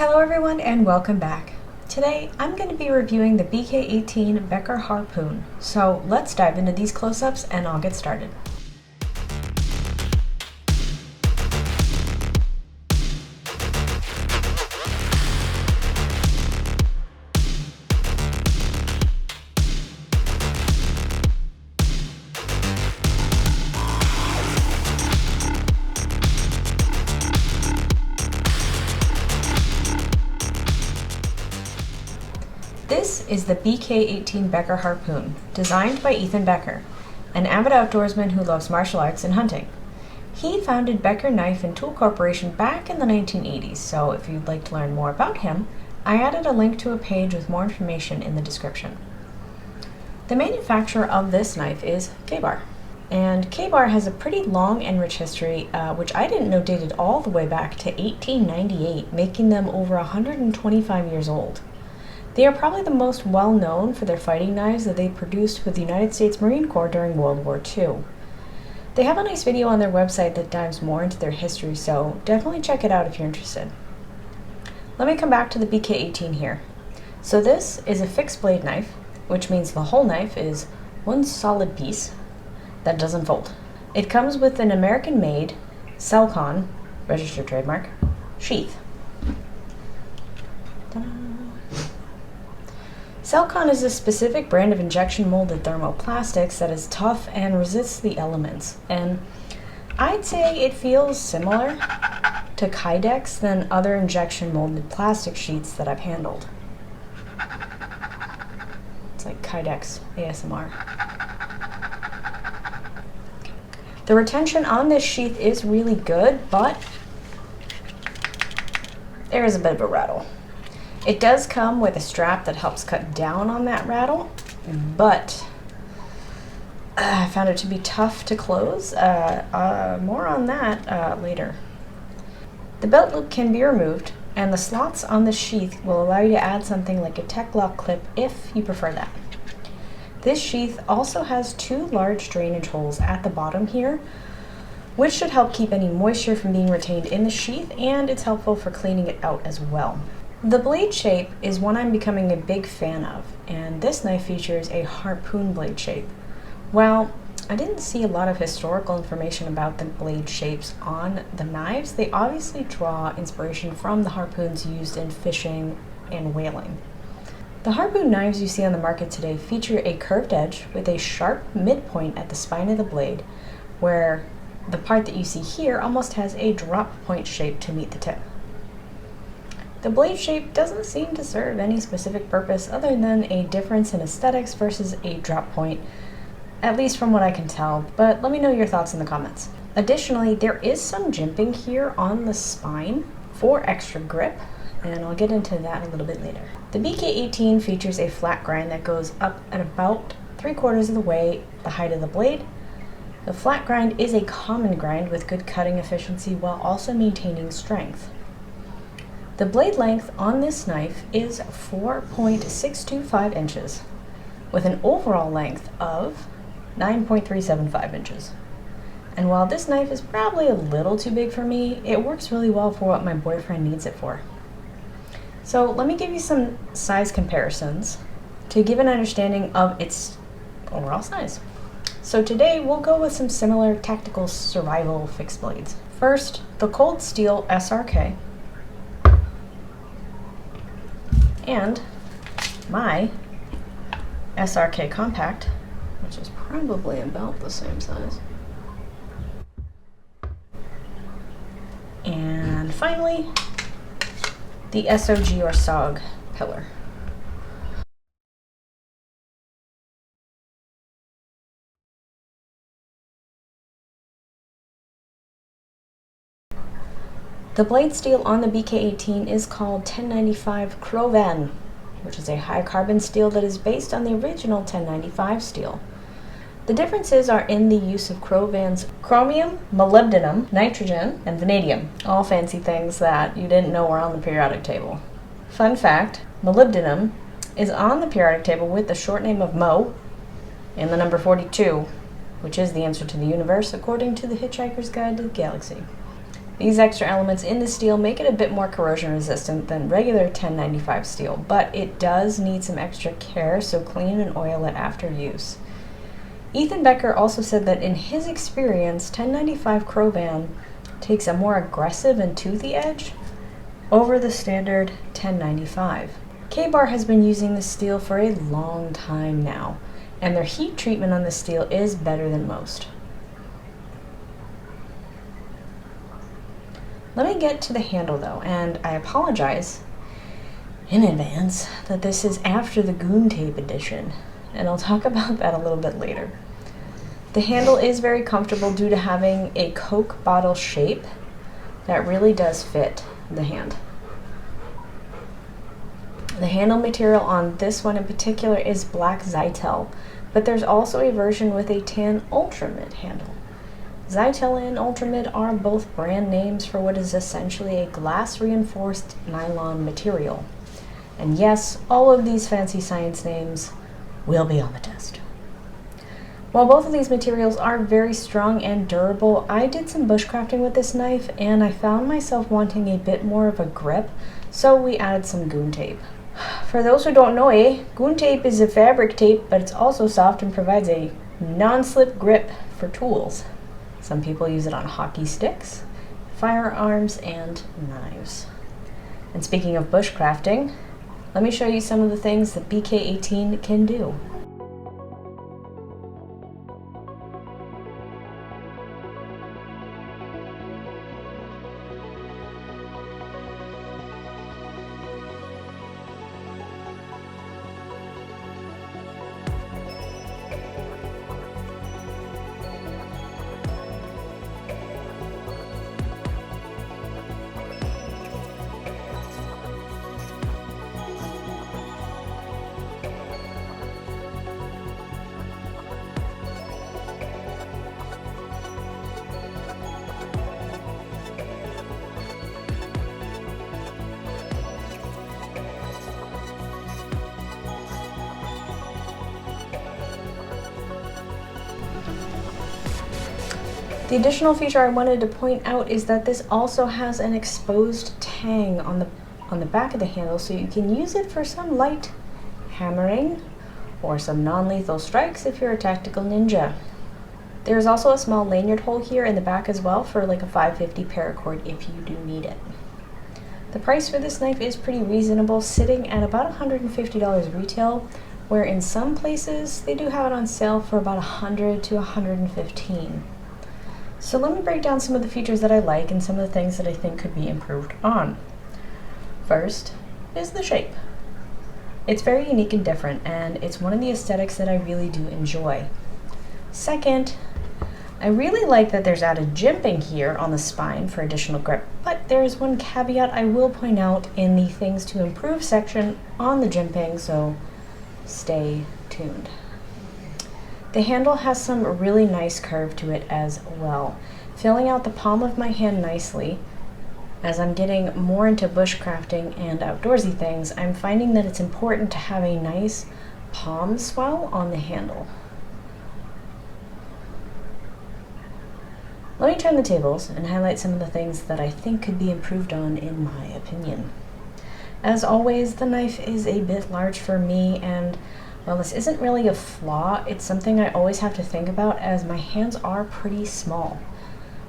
Hello everyone and welcome back. Today I'm going to be reviewing the BK18 Becker Harpoon. So let's dive into these close-ups and I'll get started. This is the BK18 Becker Harpoon, designed by Ethan Becker, an avid outdoorsman who loves martial arts and hunting. He founded Becker Knife and Tool Corporation back in the 1980s, so if you'd like to learn more about him, I added a link to a page with more information in the description. The manufacturer of this knife is Ka-Bar, and Ka-Bar has a pretty long and rich history, which I didn't know dated all the way back to 1898, making them over 125 years old. They are probably the most well-known for their fighting knives that they produced for the United States Marine Corps during World War II. They have a nice video on their website that dives more into their history, so definitely check it out if you're interested. Let me come back to the BK18 here. So this is a fixed blade knife, which means the whole knife is one solid piece that doesn't fold. It comes with an American-made Selcon, registered trademark, sheath. Ta-da. Selcon is a specific brand of injection molded thermoplastics that is tough and resists the elements, and I'd say it feels similar to Kydex than other injection molded plastic sheets that I've handled. It's like Kydex ASMR. The retention on this sheath is really good, but there is a bit of a rattle. It does come with a strap that helps cut down on that rattle, but I found it to be tough to close. More on that later. The belt loop can be removed, and the slots on the sheath will allow you to add something like a Tech Lock clip if you prefer that. This sheath also has two large drainage holes at the bottom here, which should help keep any moisture from being retained in the sheath, and it's helpful for cleaning it out as well. The blade shape is one I'm becoming a big fan of, and this knife features a harpoon blade shape. While I didn't see a lot of historical information about the blade shapes on the knives, they obviously draw inspiration from the harpoons used in fishing and whaling. The harpoon knives you see on the market today feature a curved edge with a sharp midpoint at the spine of the blade, where the part that you see here almost has a drop point shape to meet the tip. The blade shape doesn't seem to serve any specific purpose other than a difference in aesthetics versus a drop point, at least from what I can tell, but let me know your thoughts in the comments. Additionally, there is some jimping here on the spine for extra grip, and I'll get into that a little bit later. The BK18 features a flat grind that goes up at about 3/4 of the way the height of the blade. The flat grind is a common grind with good cutting efficiency while also maintaining strength. The blade length on this knife is 4.625 inches, with an overall length of 9.375 inches. And while this knife is probably a little too big for me, it works really well for what my boyfriend needs it for. So let me give you some size comparisons to give an understanding of its overall size. So today we'll go with some similar tactical survival fixed blades. First, the Cold Steel SRK, and my SRK Compact, which is probably about the same size. And finally, the SOG or SOG pillar. The blade steel on the BK18 is called 1095 Cro-Van, which is a high carbon steel that is based on the original 1095 steel. The differences are in the use of Cro-Van's chromium, molybdenum, nitrogen, and vanadium, all fancy things that you didn't know were on the periodic table. Fun fact, molybdenum is on the periodic table with the short name of Mo and the number 42, which is the answer to the universe according to the Hitchhiker's Guide to the Galaxy. These extra elements in the steel make it a bit more corrosion resistant than regular 1095 steel, but it does need some extra care, so clean and oil it after use. Ethan Becker also said that in his experience, 1095 Cro-Van takes a more aggressive and toothy edge over the standard 1095. K-Bar has been using this steel for a long time now, and their heat treatment on the steel is better than most. Let me get to the handle though, and I apologize in advance that this is after the Goon tape edition, and I'll talk about that a little bit later. The handle is very comfortable due to having a Coke bottle shape that really does fit the hand. The handle material on this one in particular is black Zytel, but there's also a version with a tan Ultramid handle. Zytel and Ultramid are both brand names for what is essentially a glass-reinforced nylon material. And yes, all of these fancy science names will be on the test. While both of these materials are very strong and durable, I did some bushcrafting with this knife and I found myself wanting a bit more of a grip, so we added some Goon tape. For those who don't know, Goon tape is a fabric tape, but it's also soft and provides a non-slip grip for tools. Some people use it on hockey sticks, firearms, and knives. And speaking of bushcrafting, let me show you some of the things that BK18 can do. The additional feature I wanted to point out is that this also has an exposed tang on the back of the handle, so you can use it for some light hammering or some non-lethal strikes if you're a tactical ninja. There's also a small lanyard hole here in the back as well for like a 550 paracord if you do need it. The price for this knife is pretty reasonable, sitting at about $150 retail, where in some places they do have it on sale for about $100 to $115. So let me break down some of the features that I like and some of the things that I think could be improved on. First is the shape. It's very unique and different, and it's one of the aesthetics that I really do enjoy. Second, I really like that there's added jimping here on the spine for additional grip, but there is one caveat I will point out in the things to improve section on the jimping, so stay tuned. The handle has some really nice curve to it as well, filling out the palm of my hand nicely. As I'm getting more into bushcrafting and outdoorsy things, I'm finding that it's important to have a nice palm swell on the handle. Let me turn the tables and highlight some of the things that I think could be improved on in my opinion. As always, the knife is a bit large for me, and while this isn't really a flaw, it's something I always have to think about as my hands are pretty small.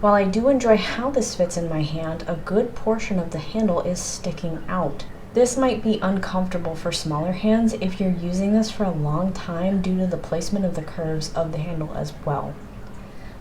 While I do enjoy how this fits in my hand, a good portion of the handle is sticking out. This might be uncomfortable for smaller hands if you're using this for a long time due to the placement of the curves of the handle as well.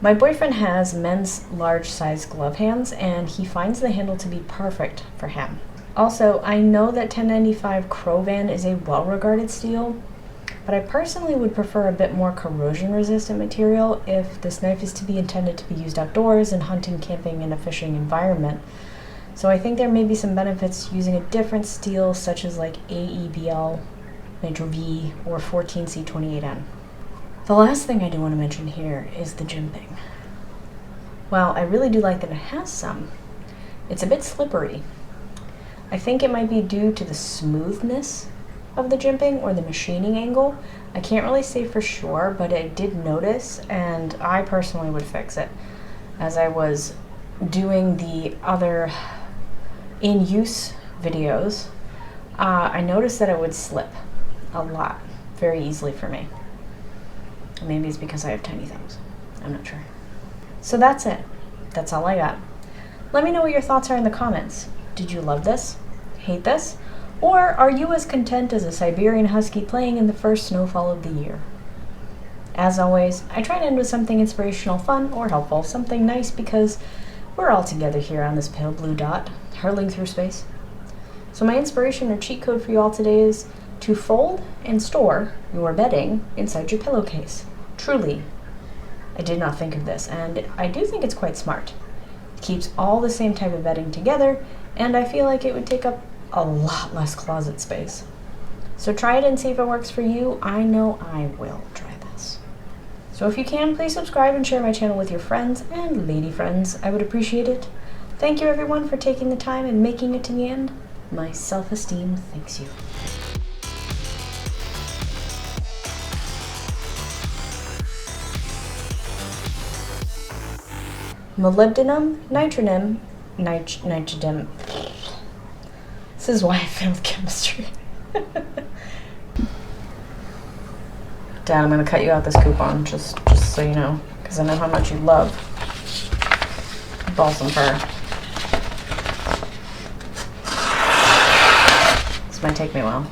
My boyfriend has men's large size glove hands, and he finds the handle to be perfect for him. Also, I know that 1095 Cro-Van is a well-regarded steel, but I personally would prefer a bit more corrosion-resistant material if this knife is to be intended to be used outdoors in hunting, camping, and a fishing environment. So I think there may be some benefits to using a different steel, such as like AEBL, Nitro V, or 14C28N. The last thing I do want to mention here is the jimping. While I really do like that it has some, it's a bit slippery. I think it might be due to the smoothness of the jimping or the machining angle. I can't really say for sure, but I did notice, and I personally would fix it, as I was doing the other in-use videos, I noticed that it would slip a lot, very easily for me. Maybe it's because I have tiny thumbs. I'm not sure. So that's it. That's all I got. Let me know what your thoughts are in the comments. Did you love this? Hate this? Or are you as content as a Siberian Husky playing in the first snowfall of the year? As always, I try to end with something inspirational, fun, or helpful, something nice, because we're all together here on this pale blue dot, hurtling through space. So my inspiration or cheat code for you all today is to fold and store your bedding inside your pillowcase. Truly, I did not think of this, and I do think it's quite smart. It keeps all the same type of bedding together, and I feel like it would take up a lot less closet space. So try it and see if it works for you. I know I will try this. So if you can, please subscribe and share my channel with your friends and lady friends. I would appreciate it. Thank you everyone for taking the time and making it to the end. My self-esteem thanks you. Molybdenum, nitrogen. This is why I failed chemistry. Dad, I'm gonna cut you out this coupon, just so you know, because I know how much you love balsam fir. This might take me a while.